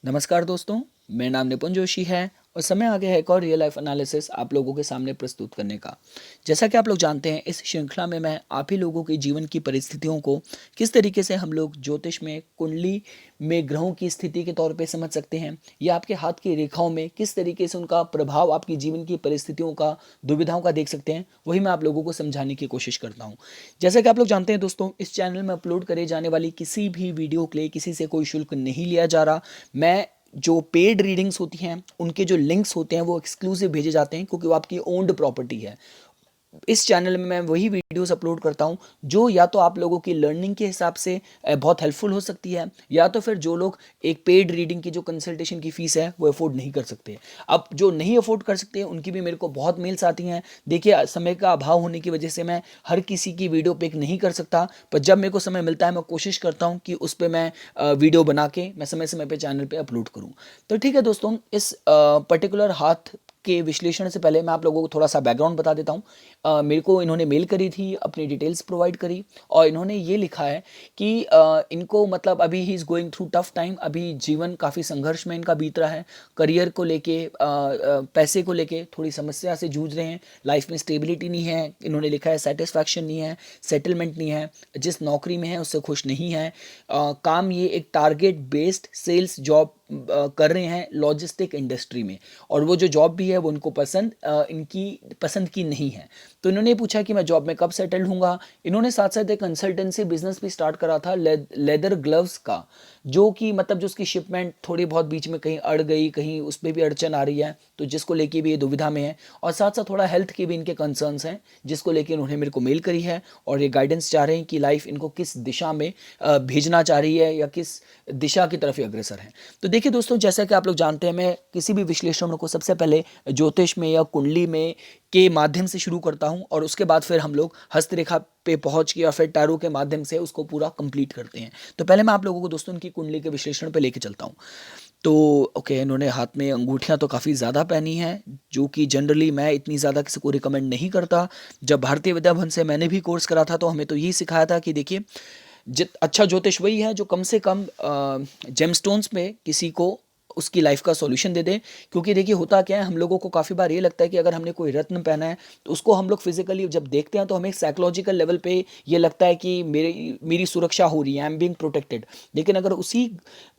नमस्कार दोस्तों, मेरा नाम निपुण जोशी है और समय आ गया है एक और रियल लाइफ एनालिसिस आप लोगों के सामने प्रस्तुत करने का। जैसा कि आप लोग जानते हैं, इस श्रृंखला में मैं आप ही लोगों के जीवन की परिस्थितियों को किस तरीके से हम लोग ज्योतिष में कुंडली में ग्रहों की स्थिति के तौर पे समझ सकते हैं, या आपके हाथ की रेखाओं में किस तरीके से उनका प्रभाव आपकी जीवन की परिस्थितियों का, दुविधाओं का देख सकते हैं, वही मैं आप लोगों को समझाने की कोशिश करता हूँ। जैसा कि आप लोग जानते हैं दोस्तों, इस चैनल में अपलोड करे जाने वाली किसी भी वीडियो के लिए किसी से कोई शुल्क नहीं लिया जा रहा। मैं जो पेड रीडिंग्स होती हैं उनके जो लिंक्स होते हैं वो एक्सक्लूसिव भेजे जाते हैं, क्योंकि वो आपकी ओन्ड प्रॉपर्टी है। इस चैनल में मैं वही वीडियोस अपलोड करता हूँ जो या तो आप लोगों की लर्निंग के हिसाब से बहुत हेल्पफुल हो सकती है, या तो फिर जो लोग एक पेड रीडिंग की जो कंसल्टेशन की फीस है वो अफोर्ड नहीं कर सकते। अब जो नहीं अफोर्ड कर सकते उनकी भी मेरे को बहुत मेल्स आती हैं। देखिए, समय का अभाव होने की वजह से मैं हर किसी की वीडियो पिक नहीं कर सकता, पर जब मेरे को समय मिलता है मैं कोशिश करता हूँ कि उस पर मैं वीडियो बना के मैं समय समय पर चैनल पर अपलोड करूँ। तो ठीक है दोस्तों, इस पर्टिकुलर हाथ के विश्लेषण से पहले मैं आप लोगों को थोड़ा सा बैकग्राउंड बता देता हूँ। मेरे को इन्होंने मेल करी थी, अपनी डिटेल्स प्रोवाइड करी, और इन्होंने ये लिखा है कि इनको मतलब अभी he is going through tough time. अभी जीवन काफ़ी संघर्ष में इनका बीत रहा है। करियर को लेके, पैसे को लेके थोड़ी समस्या से जूझ रहे हैं। लाइफ में स्टेबिलिटी नहीं है, इन्होंने लिखा है सेटिस्फैक्शन नहीं है, सेटलमेंट नहीं है, जिस नौकरी में है उससे खुश नहीं है। काम ये एक टारगेट बेस्ड सेल्स जॉब कर रहे हैं लॉजिस्टिक इंडस्ट्री में, और वो जो जॉब भी है वो उनको इनकी पसंद की नहीं है। तो इन्होंने पूछा कि मैं जॉब में कब सेटल होऊंगा। इन्होंने साथ साथ एक कंसल्टेंसी बिजनेस भी स्टार्ट करा था लेदर ग्लव्स का, जो कि मतलब जो उसकी शिपमेंट थोड़ी बहुत बीच में कहीं अड़ गई, कहीं उस पर भी अड़चन आ रही है, तो जिसको लेके भी ये दुविधा में है। और साथ साथ थोड़ा हेल्थ के भी इनके कंसर्न्स हैं, जिसको लेके उन्होंने मेरे को मेल करी है, और ये गाइडेंस चाह रहे हैं कि लाइफ इनको किस दिशा में भेजना चाह रही है या किस दिशा की तरफ ये अग्रसर है। तो देखिए दोस्तों, जैसा कि आप लोग जानते हैं, मैं किसी भी विश्लेषण को सबसे पहले ज्योतिष में या कुंडली में के माध्यम से शुरू करता हूं, और उसके बाद फिर हम लोग हस्तरेखा पे पहुंच के या फिर टैरो के माध्यम से उसको पूरा कंप्लीट करते हैं। तो पहले मैं आप लोगों को दोस्तों उनकी कुंडली के विश्लेषण पे लेके चलता हूं। तो ओके, इन्होंने हाथ में अंगूठियां तो काफ़ी ज़्यादा पहनी हैं, जो कि जनरली मैं इतनी ज़्यादा किसी को रिकमेंड नहीं करता। जब भारतीय विद्या भवन से मैंने भी कोर्स करा था तो हमें तो यही सिखाया था कि देखिए, जित अच्छा ज्योतिष वही है जो कम से कम जेमस्टोन्स में किसी को उसकी लाइफ का सॉल्यूशन दे दे। क्योंकि देखिए, होता क्या है, हम लोगों को काफ़ी बार ये लगता है कि अगर हमने कोई रत्न पहना है तो उसको हम लोग फिजिकली जब देखते हैं तो हमें साइकोलॉजिकल लेवल पे ये लगता है कि मेरी मेरी सुरक्षा हो रही है, आई एम बीइंग प्रोटेक्टेड। लेकिन अगर उसी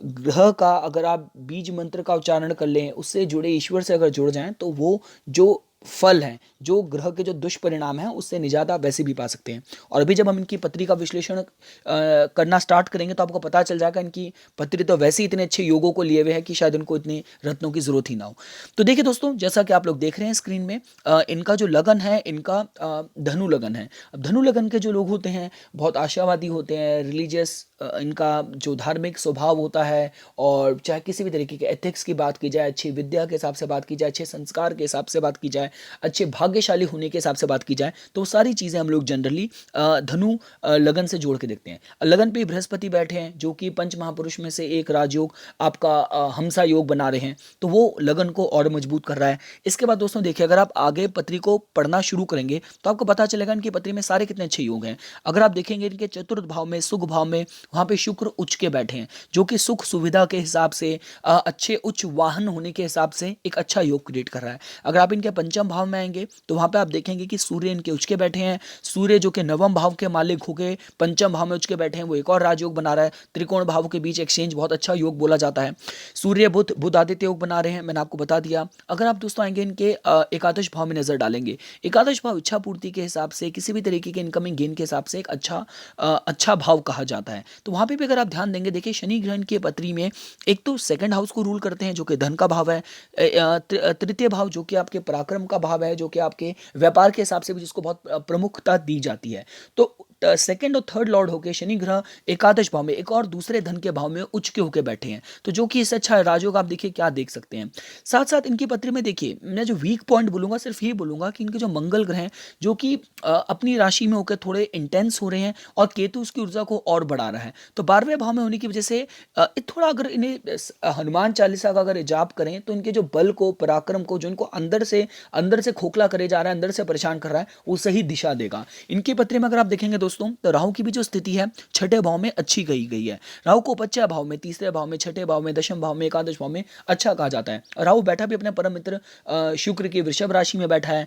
ग्रह का अगर आप बीज मंत्र का उच्चारण कर लें, उससे जुड़े ईश्वर से अगर जुड़ जाएं, तो वो जो फल हैं, जो ग्रह के जो दुष्परिणाम हैं, उससे निजात आप वैसे भी पा सकते हैं। और अभी जब हम इनकी पत्री का विश्लेषण करना स्टार्ट करेंगे तो आपको पता चल जाएगा इनकी पत्री तो वैसे ही इतने अच्छे योगों को लिए हुए है कि शायद इनको इतने रत्नों की जरूरत ही ना हो। तो देखिए दोस्तों, जैसा कि आप लोग देख रहे हैं स्क्रीन में, इनका जो लगन है, इनका धनु लगन है। अब धनु लगन के जो लोग होते हैं बहुत आशावादी होते हैं, रिलीजियस इनका जो धार्मिक स्वभाव होता है, और चाहे किसी भी तरीके के एथिक्स की बात की जाए, अच्छी विद्या के हिसाब से बात की जाए, अच्छे संस्कार के हिसाब से बात की जाए, अच्छे भाग्यशाली होने के हिसाब से बात की जाए, तो वो सारी चीज़ें हम लोग जनरली धनु लगन से जोड़ के देखते हैं। लगन पे बृहस्पति बैठे हैं, जो कि पंच महापुरुष में से एक राजयोग आपका हमसा योग बना रहे हैं, तो वो लगन को और मजबूत कर रहा है। इसके बाद दोस्तों देखिए, अगर आप आगे पत्री को पढ़ना शुरू करेंगे तो आपको पता चलेगा इनकी पत्री में सारे कितने अच्छे योग हैं। अगर आप देखेंगे इनके चतुर्थ भाव में, सुख भाव में, वहाँ पे शुक्र उच्च के बैठे हैं, जो कि सुख सुविधा के हिसाब से, अच्छे उच्च वाहन होने के हिसाब से एक अच्छा योग क्रिएट कर रहा है। अगर आप इनके पंचम भाव में आएंगे तो वहाँ पे आप देखेंगे कि सूर्य इनके उच्च के बैठे हैं। सूर्य जो कि नवम भाव के मालिक होके पंचम भाव में उच्च के बैठे हैं, वो एक और राजयोग बना रहा है। त्रिकोण भाव के बीच एक्सचेंज बहुत अच्छा योग बोला जाता है। सूर्य बुध बुध आदित्य योग बना रहे हैं, मैंने आपको बता दिया। अगर आप दोस्तों आएंगे इनके एकादश भाव में नजर डालेंगे, एकादश भाव इच्छा पूर्ति के हिसाब से, किसी भी तरीके के इनकमिंग गेन के हिसाब से एक अच्छा भाव कहा जाता है। तो वहाँ पे भी अगर आप ध्यान देंगे, देखिए शनि ग्रहण की पत्री में एक तो सेकंड हाउस को रूल करते हैं जो कि धन का भाव है, तृतीय भाव जो कि आपके पराक्रम का भाव है, जो कि आपके व्यापार के हिसाब से भी जिसको बहुत प्रमुखता दी जाती है। तो सेकंड और थर्ड लॉर्ड होके शनि ग्रह एकादश भाव में एक और दूसरे धन के भाव में उच्च के होके बैठे हैं, तो जो कि इससे अच्छा है। राजयोग आप देखिए क्या देख सकते हैं। साथ साथ इनकी पत्री में देखिए, मैं जो वीक पॉइंट बोलूंगा सिर्फ ये बोलूंगा कि इनके जो मंगल ग्रह हैं, जो कि अपनी राशि में होकर थोड़े इंटेंस हो रहे हैं, और केतु उसकी ऊर्जा को और बढ़ा रहा है। तो 12वें भाव में होने की वजह से थोड़ा अगर इन्हें हनुमान चालीसा का अगर जाप करें तो इनके जो बल को, पराक्रम को, जो इनको अंदर से खोखला करे जा रहा है, अंदर से परेशान कर रहा है, वो सही दिशा देगा। इनकी पत्री में अगर आप देखेंगे दोस्तों, तो राहु की भी जो स्थिति है छठे भाव में अच्छी कही गई है। राहु को उपच्चय भाव में, तीसरे भाव में, छठे भाव में, दशम भाव में, एकादश भाव में अच्छा कहा जाता है। राहु बैठा भी अपने परम मित्र शुक्र की वृषभ राशि में बैठा है।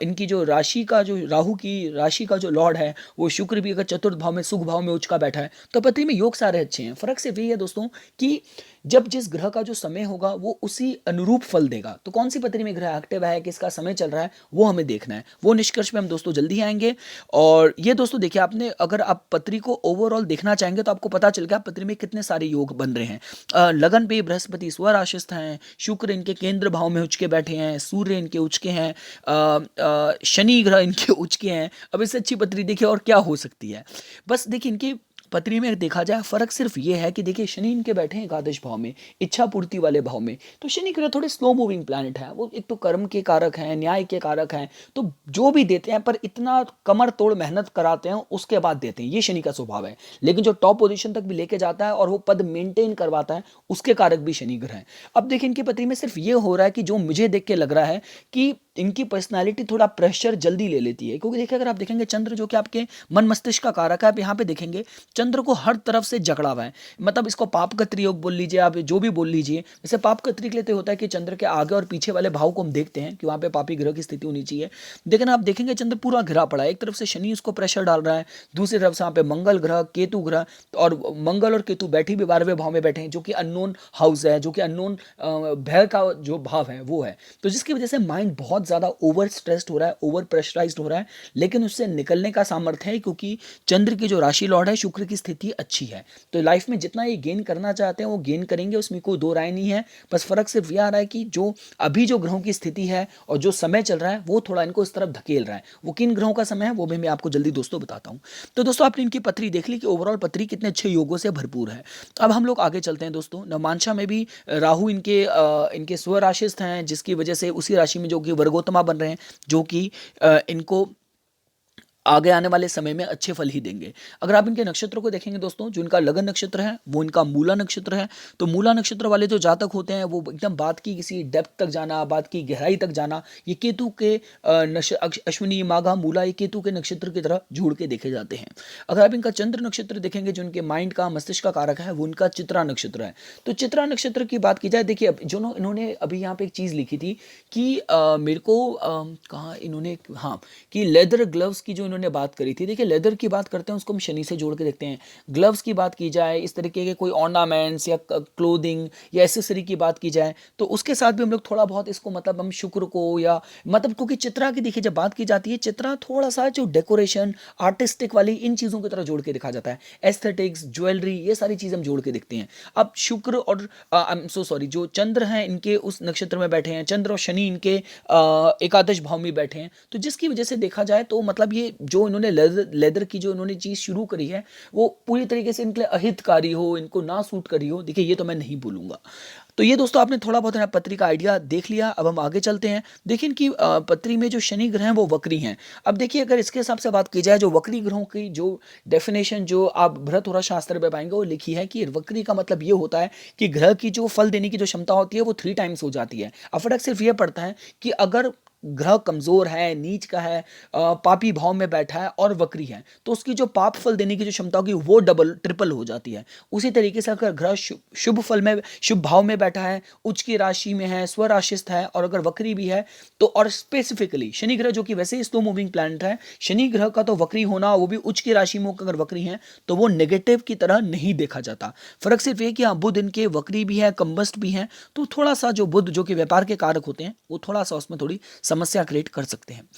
इनकी जो राशि का जो राहु की राशि का जो लॉर्ड है वो शुक्र भी अगर चतुर्थ भाव में सुख भाव में उच्च का बैठा है, तो पति में योग सारे अच्छे हैं। फर्क सिर्फ यही है दोस्तों कि जब जिस ग्रह का जो समय होगा वो उसी अनुरूप फल देगा। तो कौन सी पत्री में ग्रह एक्टिव है, किसका समय चल रहा है, वो हमें देखना है। वो निष्कर्ष पे हम दोस्तों जल्दी आएंगे। और ये दोस्तों देखिए, आपने अगर आप पत्री को ओवरऑल देखना चाहेंगे तो आपको पता चल गया पत्री में कितने सारे योग बन रहे हैं। लगन पे बृहस्पति स्वराशिस्थ हैं, शुक्र इनके केंद्र भाव में उच्च के बैठे हैं, सूर्य इनके उच्च के हैं, शनि ग्रह इनके उच्च के हैं। अब इससे अच्छी पत्री देखिए और क्या हो सकती है। बस देखिए, इनकी पत्री में देखा जाए फर्क सिर्फ ये है कि देखिए शनि इनके बैठे हैं एकादश भाव में, इच्छा पूर्ति वाले भाव में। तो शनि ग्रह थोड़े स्लो मूविंग प्लैनेट है। वो एक तो कर्म के कारक हैं, न्याय के कारक हैं, तो जो भी देते हैं पर इतना कमर तोड़ मेहनत कराते हैं उसके बाद देते हैं, ये शनि का स्वभाव है। लेकिन जो टॉप पोजीशन तक भी लेके जाता है और वो पद मेंटेन करवाता है, उसके कारक भी शनि ग्रह है। अब देखिए, इनकी पत्री में सिर्फ ये हो रहा है कि जो मुझे देख के लग रहा है कि इनकी पर्सनालिटी थोड़ा प्रेशर जल्दी ले लेती है। क्योंकि देखिए, अगर आप देखेंगे चंद्र जो कि आपके मन मस्तिष्क का कारक है, आप यहाँ पे देखेंगे चंद्र को हर तरफ से जकड़ा हुआ है। मतलब इसको पापकत्री योग बोल लीजिए, आप जो भी बोल लीजिए। जैसे पापकत्री के लिए तो होता है कि चंद्र के आगे और पीछे वाले भाव को हम देखते हैं कि वहाँ पे पापी ग्रह की स्थिति होनी चाहिए। लेकिन आप देखेंगे चंद्र पूरा घिरा पड़ा है। एक तरफ से शनि उसको प्रेशर डाल रहा है, दूसरी तरफ से वहाँ पे मंगल ग्रह, केतु ग्रह, और मंगल और केतु बैठी भी 12वें भाव में बैठे हैं, जो कि अननोन हाउस है, जो कि अननोन भय का जो भाव है वो है। तो जिसकी वजह से माइंड बहुत ज़्यादा ओवर स्ट्रेस्ड हो रहा है, ओवर प्रेशराइज्ड हो रहा है। लेकिन उससे निकलने का सामर्थ्य है, क्योंकि चंद्र की जो राशि लॉर्ड है शुक्र की स्थिति अच्छी है। तो लाइफ में जितना ये गेन करना चाहते हैं वो गेन करेंगे, उसमें कोई दो राय नहीं है। बस फर्क सिर्फ यह आ रहा है कि जो अभी जो ग्रहों की स्थिति है और जो समय चल रहा है वो थोड़ा इनको इस तरफ धकेल रहा है। वो किन ग्रहों का समय है वो भी मैं आपको जल्दी दोस्तों बताता हूँ। तो दोस्तों, आपने इनकी पत्री देख ली कि ओवरऑल पत्री कितने अच्छे योगों से भरपूर है। अब हम लोग आगे चलते हैं दोस्तों। नवमांशा में भी राहु इनके स्वराशिस्थ हैं, जिसकी वजह से उसी राशि में जो कि वर्गोत्तमा बन रहे हैं, जो कि इनको आगे आने वाले समय में अच्छे फल ही देंगे। अगर आप इनके नक्षत्र को देखेंगे दोस्तों, जो इनका लगन नक्षत्र है वो इनका मूला नक्षत्र है। तो मूला नक्षत्र वाले जो जातक होते हैं वो एकदम बात की किसी डेप्थ तक जाना, बात की गहराई तक जाना, ये केतु के अश्विनी माघा मूला, ये केतु के नक्षत्र की तरह जुड़ के देखे जाते हैं। अगर आप इनका चंद्र नक्षत्र देखेंगे, जो इनके माइंड का मस्तिष्क का कारक है, वो इनका चित्रा नक्षत्र है। तो चित्रा नक्षत्र की बात की जाए, देखिए जो इन्होंने अभी यहाँ पे एक चीज़ लिखी थी कि मेरे को कहाँ इन्होंने, हाँ, कि लेदर ग्लव्स की जो इन्होंने बात करी थी। देखिए, लेदर की बात करते हैं उसको हम शनि से जोड़ के देखते हैं। ग्लव्स की बात की जाए, इस तरीके के कोई ऑर्नामेंट्स या क्लोथिंग या एसेसरी की बात की जाए, तो उसके साथ भी हम लोग थोड़ा बहुत इसको मतलब हम शुक्र को या मतलब, क्योंकि चित्रा की देखिए जब बात की जाती है, चित्रा थोड़ा सा जो डेकोरेशन आर्टिस्टिक वाली इन चीज़ों की तरह जोड़ के दिखा जाता है। एस्थेटिक्स, ज्वेलरी, ये सारी चीज़ हम जोड़ के देखते हैं। अब शुक्र और आई एम सो सॉरी, जो चंद्र हैं इनके उस नक्षत्र में बैठे हैं, चंद्र और शनि इनके एकादश भाव में बैठे हैं। तो जिसकी वजह से देखा जाए तो मतलब ये जो इन्होंने लेदर की जो इन्होंने चीज़ शुरू करी है वो पूरी तरीके से इनके लिए अहितकारी हो, इनको ना सूट करी हो, देखिए ये तो मैं नहीं बोलूँगा। तो ये दोस्तों, आपने थोड़ा बहुत पत्री का आइडिया देख लिया। अब हम आगे चलते हैं। देखिए, इनकी पत्री में जो शनि ग्रह हैं वो वक्री हैं। अब देखिए, अगर इसके हिसाब से बात की जाए, जो वक्री ग्रहों की जो डेफिनेशन जो आप बृहत शास्त्र में पाएंगे वो लिखी है कि वक्री का मतलब ये होता है कि ग्रह की जो फल देने की जो क्षमता होती है वो 3 टाइम्स हो जाती है। अब फर्क सिर्फ ये पड़ता है कि अगर ग्रह कमजोर है, नीच का है, पापी भाव में बैठा है और वक्री है, तो उसकी जो पाप फल देने की जो क्षमता होगी वो डबल ट्रिपल हो जाती है। उसी तरीके से अगर ग्रह शुभ फल में, शुभ भाव में बैठा है, उच्च की राशि में है, स्वराशिस्थ है, और अगर वक्री भी है, तो और स्पेसिफिकली शनि ग्रह जो कि वैसे ही स्लो मूविंग प्लैनेट है, शनि ग्रह का तो वक्री होना, वो भी उच्च की राशि में अगर वक्री है तो वो नेगेटिव की तरह नहीं देखा जाता। फर्क सिर्फ ये कि हाँ, बुध इनके वक्री भी है, कंबस्ट भी है, तो थोड़ा सा जो बुध जो कि व्यापार के कारक होते हैं वो थोड़ा सा उसमें थोड़ी समस्या क्रिएट कर सकते हैं।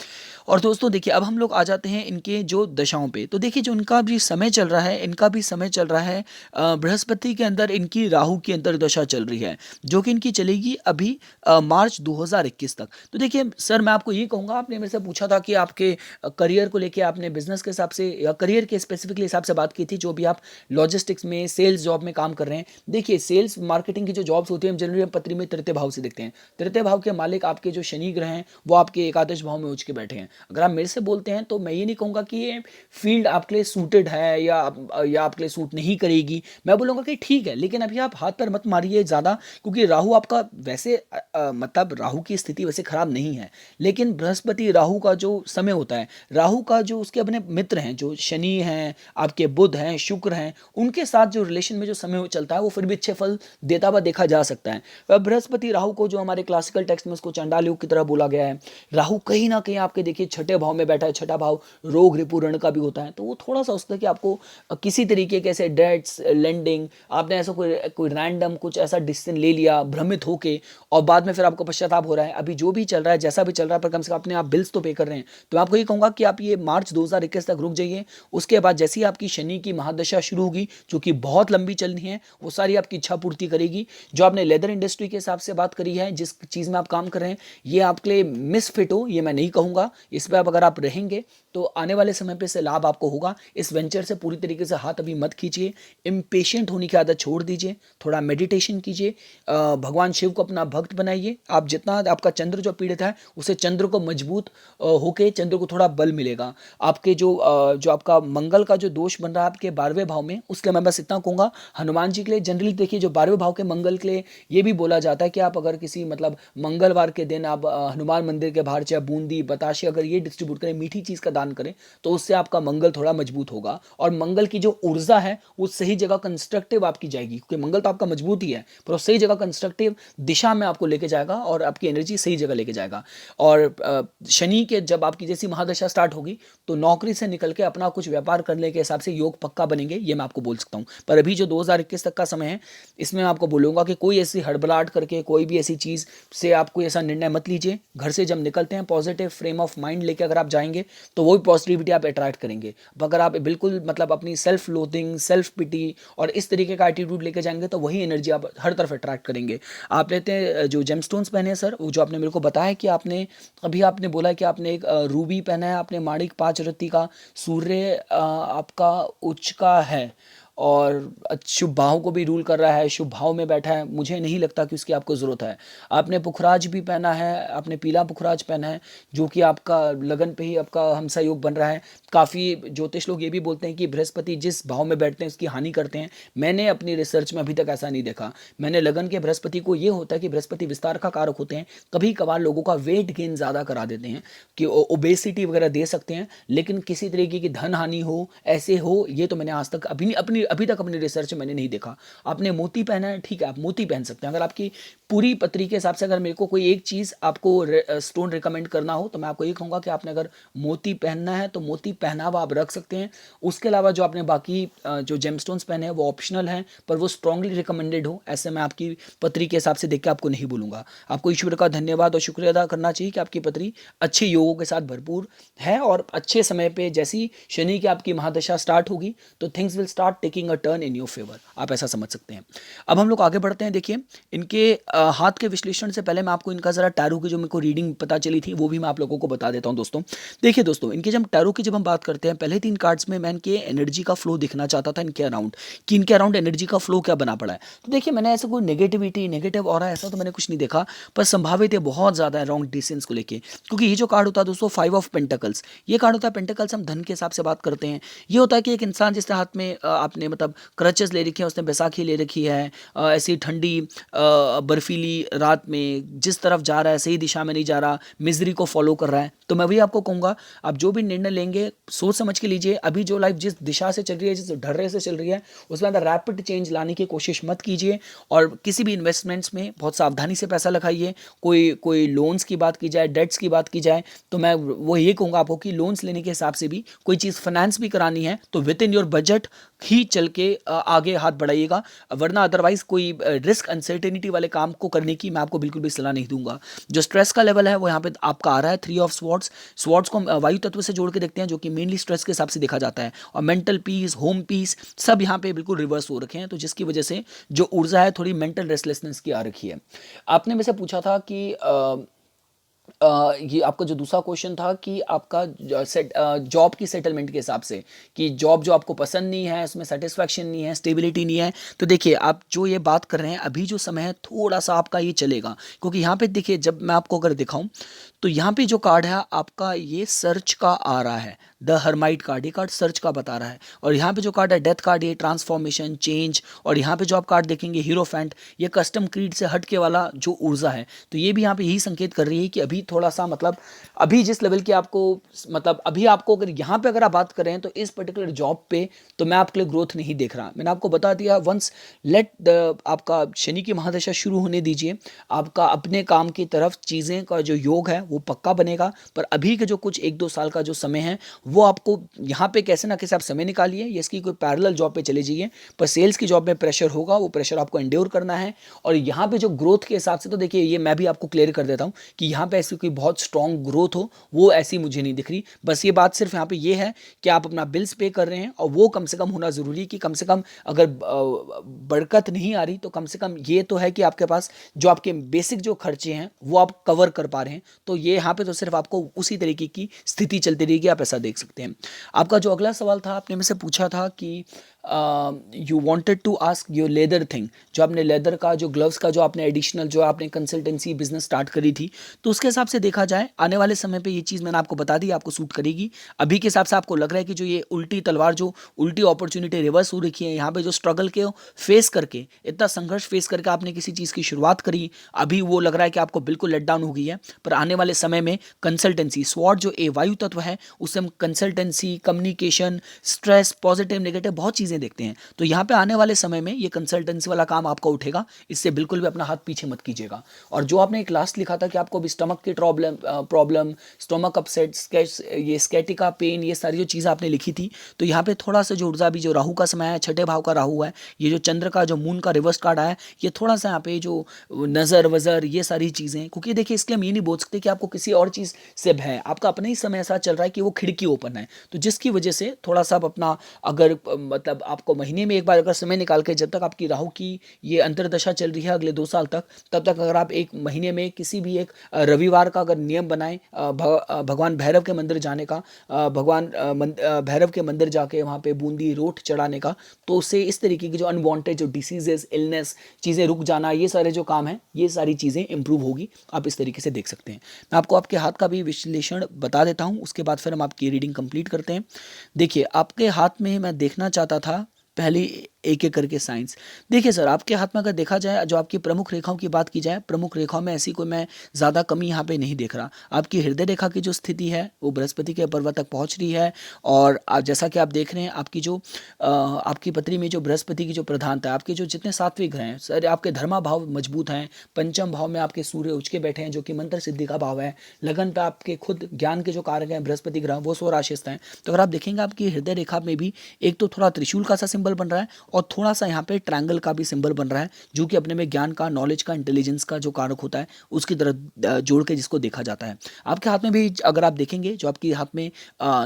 और दोस्तों देखिए, अब हम लोग आ जाते हैं इनके जो दशाओं पे। तो देखिए, जो इनका भी समय चल रहा है, इनका भी समय चल रहा है बृहस्पति के अंदर इनकी राहु की अंतर दशा चल रही है, जो कि इनकी चलेगी अभी मार्च 2021 तक। तो देखिए सर, मैं आपको ये कहूँगा, आपने मेरे से पूछा था कि आपके करियर को लेके, आपने बिजनेस के हिसाब से या करियर के स्पेसिफिकली हिसाब से बात की थी, जो भी आप लॉजिस्टिक्स में, सेल्स जॉब में काम कर रहे हैं। देखिए, सेल्स मार्केटिंग की जो जॉब्स होती है हम जनरली पत्री में तृतीय भाव से देखते हैं। तृतीय भाव के मालिक आपके जो शनि ग्रह हैं वो आपके एकादश भाव में उच के बैठे हैं। अगर आप मेरे से बोलते हैं तो मैं ये नहीं कहूँगा कि ये फील्ड आपके लिए सूटेड है या आपके लिए सूट नहीं करेगी। मैं बोलूँगा कि ठीक है, लेकिन अभी आप हाथ पर मत मारिए ज़्यादा, क्योंकि राहु आपका वैसे मतलब राहु की स्थिति वैसे खराब नहीं है, लेकिन बृहस्पति राहु का जो समय होता है, राहु का जो उसके अपने मित्र हैं, जो शनि हैं, आपके बुध हैं, शुक्र हैं, उनके साथ जो रिलेशन में जो समय चलता है वो फिर भी अच्छे फल देता हुआ देखा जा सकता है। वह बृहस्पति राहु को, जो हमारे क्लासिकल टेक्स्ट में उसको चंडाल योग की तरह बोला गया है, राहु कहीं ना कहीं आपके देखिए छठे भाव में बैठा है। छठा भाव रोग रिपु ऋण का भी होता है, तो वो थोड़ा सा उसका कि आपको किसी तरीके के ऐसे डेट्स लेंडिंग, आपने ऐसा कोई कोई रैंडम कुछ ऐसा डिसीजन ले लिया भ्रमित होके, और बाद में फिर आपको पश्चाताप हो रहा है। अभी जो भी चल रहा है, जैसा भी चल रहा है, पर कम से कम अपने आप बिल्स तो पे कर रहे हैं। तो मैं आपको ये कहूँगा कि आप ये मार्च 2021 तक रुक जाइए। उसके बाद जैसे ही आपकी शनि की महादशा शुरू होगी, जो कि बहुत लंबी चलनी है, वो सारी आपकी इच्छा पूर्ति करेगी। जो आपने लेदर इंडस्ट्री के हिसाब से बात करी है, जिस चीज़ में आप काम कर रहे हैं, ये आपके लिए मिसफिट हो ये मैं नहीं कहूँगा। इस पर अगर आप रहेंगे तो आने वाले समय पे से लाभ आपको होगा। इस वेंचर से पूरी तरीके से हाथ अभी मत खींचिए, इम्पेशेंट होने की आदत छोड़ दीजिए, थोड़ा मेडिटेशन कीजिए, भगवान शिव को अपना भक्त बनाइए। आप जितना आपका चंद्र जो पीड़ित है, उसे चंद्र को मजबूत होके चंद्र को थोड़ा बल मिलेगा। आपके जो आपका मंगल का जो दोष बन रहा है आपके 12वें भाव में, उसके मैं बस इतना कहूँगा, हनुमान जी के लिए जनरली देखिए जो 12वें भाव के मंगल के लिए ये भी बोला जाता है कि आप अगर किसी मतलब मंगलवार के दिन आप हनुमान मंदिर के बाहर चाहे बूंदी बताशे अगर ये डिस्ट्रीब्यूट करें, मीठी चीज़ का दान करें, तो उससे आपका मंगल थोड़ा मजबूत होगा। और मंगल की जो ऊर्जा है वो सही जगह कंस्ट्रक्टिव आपकी जाएगी, क्योंकि मंगल तो आपका मजबूत ही है, पर वो सही जगह कंस्ट्रक्टिव दिशा में आपको लेके जाएगा और आपकी एनर्जी सही जगह लेके जाएगा। और शनि के जब आपकी जैसी महादशा स्टार्ट होगी, तो नौकरी से निकल के अपना कुछ व्यापार करने के हिसाब से योग पक्का बनेंगे, ये मैं आपको बोल सकता हूँ। पर अभी जो 2021 तक का समय है, इसमें मैं आपको बोलूँगा कि कोई ऐसी हड़बड़ाहट करके कोई भी ऐसी चीज़ से आप कोई ऐसा निर्णय मत लीजिए। घर से जब निकलते हैं पॉजिटिव फ्रेम ऑफ माइंड लेके अगर आप जाएंगे, तो वही पॉजिटिविटी आप अट्रैक्ट करेंगे। अगर आप बिल्कुल मतलब अपनी सेल्फ लोथिंग, सेल्फ पिटी और इस तरीके का एटीट्यूड लेके जाएंगे, तो वही एनर्जी आप हर तरफ अट्रैक्ट करेंगे। आप लेते हैं जो जेमस्टोन्स पहने हैं सर, वो जो आपने मेरे को बताया कि आपने बोला कि आपने एक रूबी पहना है, आपने माणिक 5 रत्ती का, सूर्य आपका उच्च का है और शुभ भाव को भी रूल कर रहा है, शुभ भाव में बैठा है। मुझे नहीं लगता कि उसकी आपको ज़रूरत है। आपने पुखराज भी पहना है, आपने पीला पुखराज पहना है, जो कि आपका लगन पे ही आपका हमसा योग बन रहा है। काफ़ी ज्योतिष लोग ये भी बोलते हैं कि बृहस्पति जिस भाव में बैठते हैं उसकी हानि करते हैं। मैंने अपनी रिसर्च में अभी तक ऐसा नहीं देखा। मैंने लगन के बृहस्पति को, ये होता है कि बृहस्पति विस्तार का कारक होते हैं, कभी कभार लोगों का वेट गेन ज़्यादा करा देते हैं कि ओबेसिटी वगैरह दे सकते हैं, लेकिन किसी तरीके की धन हानि हो, ऐसे हो, ये तो मैंने आज तक अभी तक अपनी रिसर्च में मैंने नहीं देखा। आपने मोती पहना है, ठीक है, आप मोती पहन सकते हैं। अगर आपकी पूरी पत्री के हिसाब से अगर मेरे को कोई एक चीज़ आपको स्टोन रिकमेंड करना हो, तो मैं आपको ये कहूँगा कि आपने अगर मोती पहनना है तो मोती पहना हुआ आप रख सकते हैं। उसके अलावा जो आपने बाकी जो जेमस्टोन्स पहने हैं वो ऑप्शनल हैं, पर वो स्ट्रांगली रिकमेंडेड हो, ऐसे मैं आपकी पत्री के हिसाब से देख के आपको नहीं बोलूँगा। आपको ईश्वर का धन्यवाद और शुक्रिया अदा करना चाहिए कि आपकी पत्री अच्छे योगों के साथ भरपूर है, और अच्छे समय पे जैसी शनि की आपकी महादशा स्टार्ट होगी, तो things will start taking a turn in your favour. आप ऐसा समझ सकते हैं। अब हम लोग आगे बढ़ते हैं। देखिए, इनके हाथ के विश्लेषण से पहले मैं आपको इनका ज़रा टैरो की जो मेरे को रीडिंग पता चली थी वो भी मैं आप लोगों को बता देता हूं दोस्तों। देखिए दोस्तों, इनके जब टैरो की जब हम बात करते हैं, पहले 3 कार्ड्स में मैं इनके एनर्जी का फ्लो दिखना चाहता था इनके अराउंड, कि इनके अराउंड एनर्जी का फ्लो क्या बना पड़ा है। तो देखिए, मैंने ऐसा कोई नेगेटिविटी, नेगेटिव ऑरा ऐसा तो मैंने कुछ नहीं देखा, पर संभावित है बहुत ज़्यादा है रॉन्ग डिसीजंस को लेके। क्योंकि ये जो कार्ड होता है दोस्तों, 5 ऑफ पेंटिकल्स, ये कार्ड होता है पेंटिकल्स, हम धन के हिसाब से बात करते हैं। ये होता है कि एक इंसान जिसके हाथ में आपने मतलब क्रचेस ले रखी है, उसने बैसाखी ले रखी है, ऐसी ठंडी बर्फीली रात में जिस तरफ जा रहा है सही दिशा में नहीं जा रहा, मिजरी को फॉलो कर रहा है। तो मैं वही आपको कहूँगा, आप जो भी निर्णय लेंगे सोच समझ के लीजिए। अभी जो लाइफ जिस दिशा से चल रही है, जिस ढर्रे से चल रही है, उसमें अंदर रैपिड चेंज लाने की कोशिश मत कीजिए, और किसी भी इन्वेस्टमेंट्स में बहुत सावधानी से पैसा लगाइए। कोई लोन्स की बात की जाए, डेट्स की बात की जाए, तो मैं वो ये कहूँगा आपको कि लोन्स लेने के हिसाब से भी कोई चीज़ फाइनेंस भी करानी है तो विद इन योर बजट ही चल के आगे हाथ बढ़ाइएगा, वरना अदरवाइज कोई रिस्क अनसर्टेनिटी वाले काम को करने की मैं आपको बिल्कुल भी सलाह नहीं दूंगा। जो स्ट्रेस का लेवल है वो यहाँ पे आपका आ रहा है 3 ऑफ स्वॉर्ड्स। स्वॉर्ड्स को हम वायु तत्व से जोड़ के देखते हैं, जो कि मेनली स्ट्रेस के हिसाब से देखा जाता है, और मेंटल पीस, होम पीस सब यहाँ पे बिल्कुल रिवर्स हो रखे हैं, तो जिसकी वजह से जो ऊर्जा है थोड़ी मेंटल रेस्टलेसनेस की आ रखी है। आपने मेरे से पूछा था कि ये आपका जो दूसरा क्वेश्चन था कि आपका जॉब की सेटलमेंट के हिसाब से, कि जॉब जो आपको पसंद नहीं है, उसमें सेटिस्फैक्शन नहीं है, स्टेबिलिटी नहीं है, तो देखिए आप जो ये बात कर रहे हैं अभी जो समय है थोड़ा सा आपका ये चलेगा, क्योंकि यहाँ पे देखिए जब मैं आपको अगर दिखाऊं तो यहाँ पे जो कार्ड है आपका ये सर्च का आ रहा है, द हरमाइट कार्ड, ये कार्ड सर्च का बता रहा है। और यहाँ पे जो कार्ड है डेथ कार्ड, ये ट्रांसफॉर्मेशन चेंज। और यहाँ पे जो आप कार्ड देखेंगे हीरोफेंट, ये कस्टम क्रीड से हट के वाला जो ऊर्जा है, तो ये भी यहाँ पे यही संकेत कर रही है कि अभी थोड़ा सा मतलब अभी जिस लेवल की आपको मतलब अभी आपको अगर यहाँ पे अगर आप बात करें तो इस पर्टिकुलर जॉब पे तो मैं आपके लिए ग्रोथ नहीं देख रहा। मैंने आपको बता दिया, वंस लेट द आपका शनि की महादशा शुरू होने दीजिए, आपका अपने काम की तरफ चीज़ें का जो योग है वो पक्का बनेगा। पर अभी के जो कुछ 1-2 साल का जो समय है वो आपको यहाँ पे कैसे ना कैसे आप समय निकालिए, या इसकी कोई पैरेलल जॉब पे चले जाइए। पर सेल्स की जॉब में प्रेशर होगा, वो प्रेशर आपको एंड्योर करना है। और यहाँ पे जो ग्रोथ के हिसाब से तो देखिए ये मैं भी आपको क्लियर कर देता हूँ कि यहाँ पे ऐसी कोई बहुत स्ट्रॉन्ग ग्रोथ हो वो ऐसी मुझे नहीं दिख रही। बस ये बात सिर्फ यहाँ पे ये है कि आप अपना बिल्स पे कर रहे हैं, और वो कम से कम होना ज़रूरी है कि कम से कम अगर बरकत नहीं आ रही तो कम से कम ये तो है कि आपके पास जो आपके बेसिक जो खर्चे हैं वो आप कवर कर पा रहे हैं। तो ये यहाँ पे तो सिर्फ आपको उसी तरीके की स्थिति चलती रहेगी, आप ऐसा देख सकते हैं। आपका जो अगला सवाल था, आपने मुझसे पूछा था कि you wanted to ask your leather thing, जो आपने लेदर का जो ग्लव्स का जो आपने एडिशनल जो आपने कंसल्टेंसी बिजनेस स्टार्ट करी थी, तो उसके हिसाब से देखा जाए आने वाले समय पे ये चीज़ मैंने आपको बता दी आपको सूट करेगी। अभी के हिसाब से आपको लग रहा है कि जो ये उल्टी तलवार, जो उल्टी अपॉर्चुनिटी रिवर्स हो रखी है, यहाँ पे जो स्ट्रगल के फेस करके, इतना संघर्ष फेस करके आपने किसी चीज़ की शुरुआत करी, अभी वो लग रहा है कि आपको बिल्कुल लेट डाउन हो गई है। पर आने वाले समय में कंसल्टेंसी स्वॉर्ड जो ए वायु तत्व है उससे हम consultancy, communication, stress, positive negative बहुत चीज़ें देखते हैं। तो यहाँ पे आने वाले समय में ये कंसल्टेंसी वाला काम आपका उठेगा, इससे बिल्कुल भी अपना हाथ पीछे मत कीजिएगा। और जो आपने एक लास्ट लिखा था कि आपको अभी स्टमक की प्रॉब्लम, स्टमक अपसेट, ये स्केटिका पेन, ये सारी जो चीज़ें आपने लिखी थी, तो यहाँ पे थोड़ा सा जो ऊर्जा अभी जो राहु का समय है, छठे भाव का राहु है, ये जो चंद्र का जो मून का रिवर्स कार्ड आया, ये थोड़ा सा यहाँ पे जो नज़र वज़र ये सारी चीज़ें, क्योंकि देखिए इसके हम ये नहीं बोल सकते कि आपको किसी और चीज़ से भय है, आपका अपना ही समय ऐसा चल रहा है कि वो खिड़की ओपन है, तो जिसकी वजह से थोड़ा सा आप अपना अगर मतलब आपको महीने में एक बार अगर समय निकाल के, जब तक आपकी राहु की ये अंतर्दशा चल रही है अगले 2 साल तक, तब तक अगर आप एक महीने में किसी भी एक रविवार का अगर नियम बनाएं, भगवान भैरव के मंदिर जाने का, भगवान भैरव के मंदिर जाके वहाँ पे बूंदी रोट चढ़ाने का, तो उससे इस तरीके की जो अनवांटेड जो डिसीजेस, इलनेस, चीज़ें रुक जाना, ये सारे जो काम हैं, ये सारी चीज़ें इंप्रूव होगी। आप इस तरीके से देख सकते हैं। मैं आपको आपके हाथ का भी विश्लेषण बता देता हूँ, उसके बाद फिर हम आपकी रीडिंग कंप्लीट करते हैं। देखिए आपके हाथ में मैं देखना चाहता था पहले एक एक करके साइंस। देखिए सर, आपके हाथ में अगर देखा जाए, जो आपकी प्रमुख रेखाओं की बात की जाए, प्रमुख रेखाओं में ऐसी कोई मैं ज़्यादा कमी यहाँ पे नहीं देख रहा। आपकी हृदय रेखा की जो स्थिति है वो बृहस्पति के पर्वत तक पहुँच रही है। और जैसा कि आप देख रहे हैं, आपकी जो आपकी पत्री में जो बृहस्पति की जो प्रधानता है, आपके जो जितने सात्विक ग्रह हैं सर, आपके धर्मा भाव मजबूत हैं। पंचम भाव में आपके सूर्य उच्च के बैठे हैं, जो कि मंत्र सिद्धि का भाव है। लगन पे आपके खुद ज्ञान के जो कारक हैं बृहस्पति ग्रह, वो स्वराशिस्थ हैं। तो अगर आप देखेंगे आपकी हृदय रेखा में भी एक तो थोड़ा त्रिशूल का सा सिंबल बन रहा है, और थोड़ा सा यहाँ पे ट्रायंगल का भी सिंबल बन रहा है, जो कि अपने में ज्ञान का, नॉलेज का, इंटेलिजेंस का जो कारक होता है उसकी तरह जोड़ के जिसको देखा जाता है। आपके हाथ में भी अगर आप देखेंगे, जो आपके हाथ में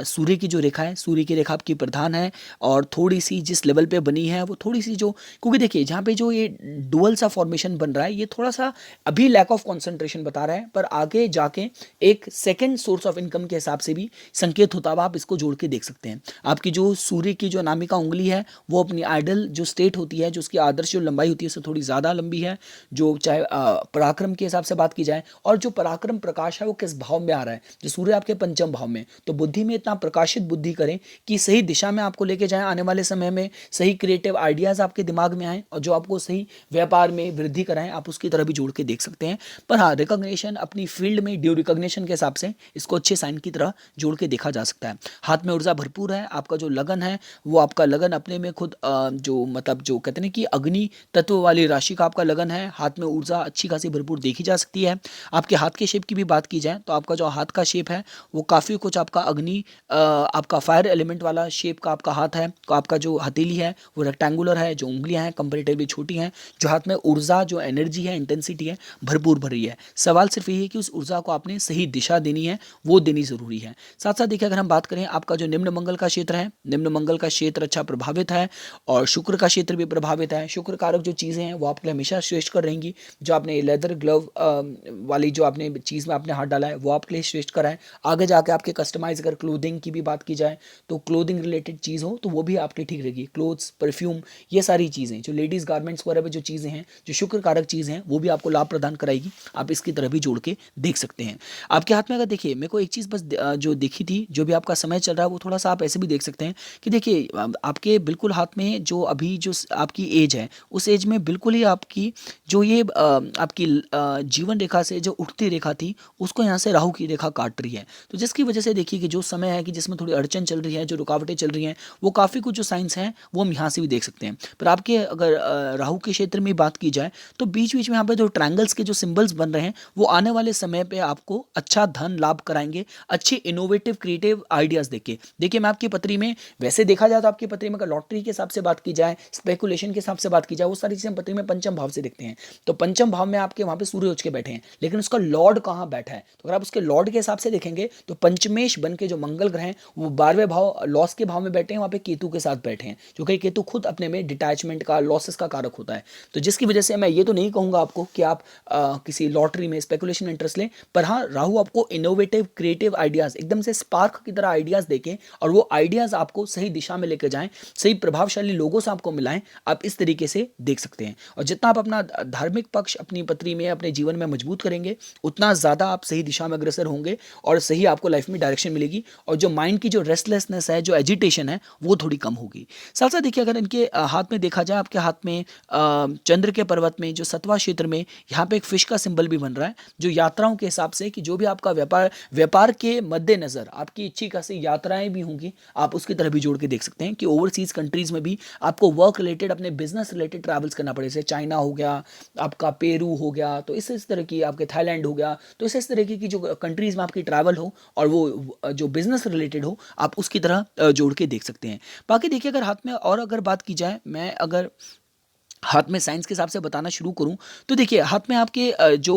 सूर्य की जो रेखा है, सूर्य की रेखा आपकी प्रधान है, और थोड़ी सी जिस लेवल पे बनी है वो थोड़ी सी जो, क्योंकि देखिए जहाँ पे जो ये डुअल सा फॉर्मेशन बन रहा है, ये थोड़ा सा अभी लैक ऑफ कॉन्सेंट्रेशन बता रहा है, पर आगे जाके एक सेकेंड सोर्स ऑफ इनकम के हिसाब से भी संकेत होता है। आप इसको जोड़ के देख सकते हैं। आपकी जो सूर्य की जो नामिका उंगली है वो अपनी आइडल जो स्टेट होती है, जो उसकी आदर्श जो लंबाई होती है उससे थोड़ी ज़्यादा लंबी है, जो चाहे पराक्रम के हिसाब से बात की जाए, और जो पराक्रम प्रकाश है वो किस भाव में आ रहा है, जो सूर्य आपके पंचम भाव में, तो बुद्धि में इतना प्रकाशित बुद्धि करें कि सही दिशा में आपको लेके जाएं, आने वाले समय में सही क्रिएटिव आइडियाज़ आपके दिमाग में आएँ, और जो आपको सही व्यापार में वृद्धि कराएं, आप उसकी तरह भी जोड़ के देख सकते हैं। पर हाँ, रिकॉग्निशन अपनी फील्ड में ड्यू रिकॉग्निशन के हिसाब से इसको अच्छे साइन की तरह जोड़ के देखा जा सकता है। हाथ में ऊर्जा भरपूर है। आपका जो लगन है वो आपका लगन अपने में खुद जो मतलब जो कहते हैं कि अग्नि तत्व वाली राशि का आपका लगन है। हाथ में ऊर्जा अच्छी खासी भरपूर देखी जा सकती है। आपके हाथ के शेप की भी बात की जाए तो आपका जो हाथ का शेप है वो काफ़ी कुछ आपका अग्नि आपका फायर एलिमेंट वाला शेप का आपका हाथ है। तो आपका जो हथेली है वो रेक्टेंगुलर है, जो उंगलियां हैं कंपेरेटिवली छोटी हैं, जो हाथ में ऊर्जा जो एनर्जी है, इंटेंसिटी है, भरपूर भरी है। सवाल सिर्फ यही है कि उस ऊर्जा को आपने सही दिशा देनी है, वो देनी ज़रूरी है। साथ साथ देखिए, अगर हम बात करें आपका जो निम्न मंगल का क्षेत्र है, निम्न मंगल का क्षेत्र अच्छा प्रभावित है, और शुक्र का क्षेत्र भी प्रभावित है। शुक्र कारक जो चीज़ें हैं वो आपके लिए हमेशा श्रेष्ठ कर रहेंगी। जो आपने लेदर ग्लव वाली जो आपने चीज़ में आपने हाथ डाला है वो आपके लिए श्रेष्ठ करा है। आगे जाके आपके कस्टमाइज अगर क्लोथिंग की भी बात की जाए तो क्लोथिंग रिलेटेड चीज़ हो तो वो भी आपके ठीक रहेगी। क्लोथ्स, परफ्यूम, ये सारी चीज़ें जो लेडीज़ गारमेंट्स वगैरह जो चीज़ें हैं, जो शुक्र कारक चीज़ें हैं, वो भी आपको लाभ प्रदान कराएगी। आप इसकी तरह भी जोड़ के देख सकते हैं। आपके हाथ में अगर देखिए, मेरे को एक चीज़ बस जो दिखी थी, जो भी आपका समय चल रहा है वो थोड़ा सा आप ऐसे भी देख सकते हैं कि देखिए आपके बिल्कुल हाथ में जो अभी जो आपकी एज है, उस एज में बिल्कुल ही आपकी जो ये आपकी जीवन रेखा से जो उठती रेखा थी उसको यहाँ से राहु की रेखा काट रही है। तो जिसकी वजह से देखिए कि जो समय है कि जिसमें थोड़ी अड़चन चल रही है, जो रुकावटें चल रही हैं, वो काफ़ी कुछ जो साइंस हैं वो हम यहाँ से भी देख सकते हैं। पर आपके अगर राहु के क्षेत्र में बात की जाए तो बीच बीच में यहाँ पे जो ट्रायंगल्स के जो सिंबल्स बन रहे हैं वो आने वाले समय पे आपको अच्छा धन लाभ कराएंगे, अच्छे इनोवेटिव क्रिएटिव आइडियाज़ देके। देखिए मैं आपकी पत्री में वैसे देखा जाए तो आपकी पत्री में अगर लॉटरी के हिसाब से बात की जाए, स्पेकुलेशन के हिसाब से बात की जाए, वो सारी चीज़ें पत्री में पंचम भाव से देखते हैं। तो पंचम भाव में आपके वहाँ पे सूर्य उच्च के बैठे हैं, लेकिन उसका लॉर्ड कहाँ बैठा है, तो अगर आप उसके लॉर्ड के हिसाब से देखेंगे तो पंचमेश बन के जो मंगल ग्रह हैं वो 12वें भाव लॉस के भाव में बैठे हैं, वहाँ पे केतु के साथ बैठे हैं, जो कि केतु खुद अपने में डिटैचमेंट का, लॉसेस का कारक होता है। तो जिसकी वजह से मैं ये तो नहीं कहूँगा आपको कि आप किसी लॉटरी में स्पेकुलेशन इंटरेस्ट लें, पर हाँ राहु आपको इनोवेटिव क्रिएटिव आइडियाज़ एकदम से स्पार्क की तरह आइडियाज़ देके और वो आइडियाज़ आपको सही दिशा में लेकर जाएं, सही प्रभावशाली लोगों से आपको मिलाएं, आप इस तरीके से देख सकते हैं। और जितना आप अपना धार्मिक पक्ष अपनी पत्री में अपने जीवन में मजबूत करेंगे उतना ज़्यादा आप सही दिशा में अग्रसर होंगे और सही आपको लाइफ में डायरेक्शन मिलेगी, और जो माइंड की जो रेस्टलेसनेस है, जो एजिटेशन है, वो थोड़ी कम होगी। साथ साथ देखिए अगर इनके हाथ में देखा जाए, आपके हाथ में चंद्र के पर्वत में जो सतवा क्षेत्र में यहाँ पे एक फिश का सिंबल भी बन रहा है, जो यात्राओं के हिसाब से कि जो भी आपका व्यापार के मद्देनजर आपकी इच्छी खासी यात्राएं भी होंगी, आप उसकी तरह भी जोड़ के देख सकते हैं कि ओवरसीज कंट्रीज में भी आपको वर्क रिलेटेड अपने बिजनेस रिलेटेड ट्रैवल्स करना पड़े, जैसे चाइना हो गया, आपका पेरू हो गया, तो इस तरह की आपके थाईलैंड हो गया, तो इस तरह की जो कंट्रीज में आपकी ट्रैवल हो और वो जो बिजनेस रिलेटेड हो, आप उसकी तरह जोड़ के देख सकते हैं। बाकी देखिए अगर हाथ में और अगर बात की जाए, मैं अगर हाथ में साइंस के हिसाब से बताना शुरू करूं तो देखिए हाथ में आपके जो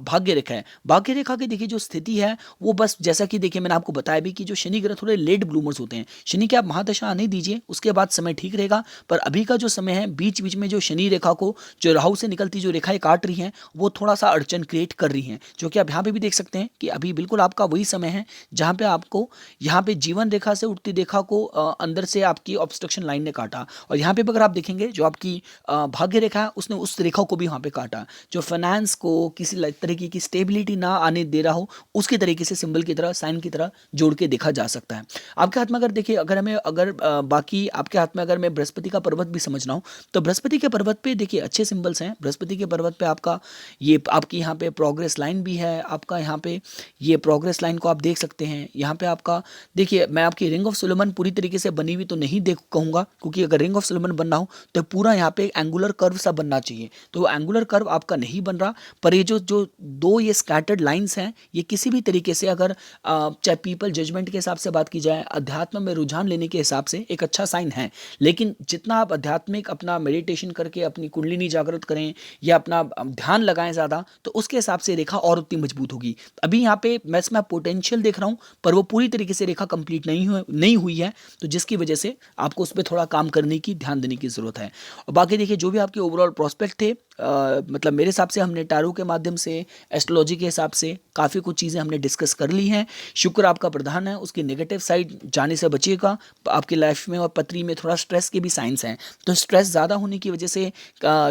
भाग्य रेखा है, भाग्य रेखा की देखिए जो स्थिति है वो बस जैसा कि देखिए मैंने आपको बताया भी कि जो शनि ग्रह थोड़े लेट ब्लूमर्स होते हैं, शनि की आप महादशा आने दीजिए, उसके बाद समय ठीक रहेगा। पर अभी का जो समय है, बीच बीच में जो शनि रेखा को जो राहु से निकलती जो रेखाएं काट रही हैं वो थोड़ा सा अड़चन क्रिएट कर रही हैं, जो कि आप यहाँ पे भी देख सकते हैं कि अभी बिल्कुल आपका वही समय है जहाँ पे आपको यहाँ पे जीवन रेखा से उठती रेखा को अंदर से आपकी ऑब्स्ट्रक्शन लाइन ने काटा, और यहाँ पे अगर आप देखेंगे जो आपकी भाग्य रेखा है उसने उस रेखा को भी वहाँ पे काटा, जो फाइनेंस को किसी तरीके की स्टेबिलिटी ना आने दे रहा हो, उसके तरीके से सिंबल की तरह, साइन की तरह जोड़ के देखा जा सकता है। आपके हाथ में अगर देखिए अगर हमें अगर बाकी आपके हाथ में अगर मैं बृहस्पति का पर्वत भी समझना हूँ तो बृहस्पति के पर्वत पे देखिए अच्छे सिंबल्स हैं। बृहस्पति के पर्वत पे आपका ये आपकी यहाँ पे प्रोग्रेस लाइन भी है, आपका यहाँ पे ये प्रोग्रेस लाइन को आप देख सकते हैं। यहाँ पे आपका देखिए मैं आपकी रिंग ऑफ सोलोमन पूरी तरीके से बनी हुई तो नहीं देख कहूँगा, क्योंकि अगर रिंग ऑफ सोलोमन बनना हो तो पूरा यहाँ पे एंगुलर कर्व सा बनना चाहिए, तो एंगुलर कर्व आपका नहीं बन रहा। पर ये जो जो दो ये स्कैटर्ड लाइंस हैं, ये किसी भी तरीके से अगर चाहे पीपल जजमेंट के हिसाब से बात की जाए, अध्यात्म में रुझान लेने के हिसाब से एक अच्छा साइन है। लेकिन जितना आप आध्यात्मिक अपना मेडिटेशन करके अपनी कुंडलिनी जागृत करें या अपना ध्यान लगाएं ज़्यादा, तो उसके हिसाब से रेखा और उतनी मजबूत होगी। अभी यहाँ पे मैं इसमें पोटेंशियल देख रहा हूँ, पर वो पूरी तरीके से रेखा कंप्लीट नहीं हुई है, तो जिसकी वजह से आपको उस पर थोड़ा काम करने की, ध्यान देने की ज़रूरत है। और बाकी देखिए जो भी आपके ओवरऑल प्रोस्पेक्ट थे, मतलब मेरे हिसाब से हमने टैरो के माध्यम से, एस्ट्रोलॉजी के हिसाब से काफ़ी कुछ चीज़ें हमने डिस्कस कर ली हैं। शुक्र आपका प्रधान है, उसकी नेगेटिव साइड जाने से बचिएगा। आपकी लाइफ में और पत्री में थोड़ा स्ट्रेस के भी साइंस हैं, तो स्ट्रेस ज़्यादा होने की वजह से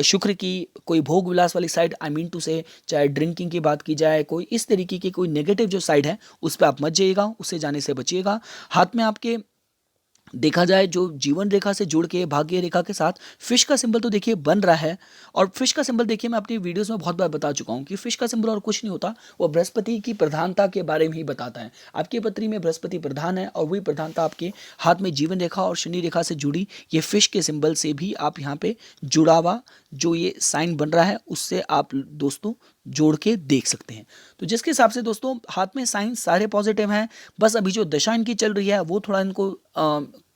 शुक्र की कोई भोग विलास वाली साइड, आई मीन टू से, चाहे ड्रिंकिंग की बात की जाए, कोई इस तरीके की कोई नेगेटिव जो साइड है उस पर आप मत जाइएगा, उससे जाने से बचिएगा। हाथ में आपके देखा जाए जो जीवन रेखा से जुड़ के भाग्य रेखा के साथ फिश का सिंबल तो देखिए बन रहा है, और फिश का सिंबल देखिए मैं अपनी वीडियोस में बहुत बार बता चुका हूँ कि फिश का सिंबल और कुछ नहीं होता, वो बृहस्पति की प्रधानता के बारे में ही बताता है। आपकी पत्री में बृहस्पति प्रधान है और वही प्रधानता आपके हाथ में जीवन रेखा और शनि रेखा से जुड़ी ये फिश के सिंबल से भी आप यहाँ पे जुड़ावा जो ये साइन बन रहा है उससे आप दोस्तों जोड़ के देख सकते हैं। तो जिसके हिसाब से दोस्तों हाथ में साइन सारे पॉजिटिव हैं, बस अभी जो दशा इनकी चल रही है वो थोड़ा इनको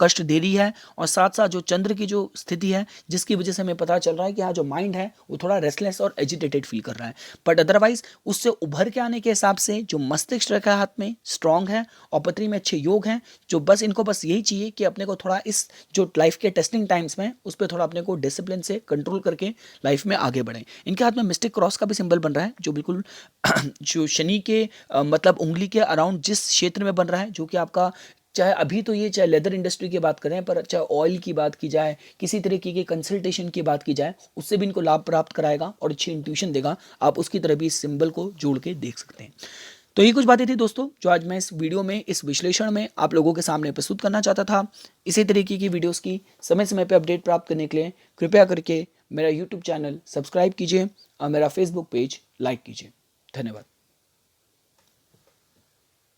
कष्ट दे रही है, और साथ साथ जो चंद्र की जो स्थिति है जिसकी वजह से हमें पता चल रहा है कि हाँ जो माइंड है वो थोड़ा रेस्टलेस और एजिटेटेड फील कर रहा है। बट अदरवाइज उससे उभर के आने के हिसाब से जो मस्तिष्क रखा है हाथ में स्ट्रांग है, और पत्री में अच्छे योग हैं, जो बस इनको बस यही चाहिए कि अपने को थोड़ा इस जो लाइफ के टेस्टिंग टाइम्स में उस पर थोड़ा अपने को डिसिप्लिन से कंट्रोल करके लाइफ में आगे बढ़ें। इनके हाथ में मिस्टिक क्रॉस का भी सिंबल बन रहा है, जो बिल्कुल जो शनि के मतलब उंगली के अराउंड जिस क्षेत्र में बन रहा है, जो कि आपका चाहे अभी तो ये चाहे लेदर इंडस्ट्री की बात करें, पर चाहे ऑयल की बात की जाए, किसी तरीके की कंसल्टेशन की बात की जाए, उससे भी इनको लाभ प्राप्त कराएगा और अच्छी इंट्यूशन देगा। आप उसकी तरह भी इस सिंबल को जोड़ के देख सकते हैं। तो ये कुछ बातें थी दोस्तों जो आज मैं इस वीडियो में, इस विश्लेषण में आप लोगों के सामने प्रस्तुत करना चाहता था। इसी तरीके की वीडियोस की समय समय पर अपडेट प्राप्त करने के लिए कृपया करके मेरा यूट्यूब चैनल सब्सक्राइब कीजिए और मेरा फेसबुक पेज लाइक कीजिए। धन्यवाद।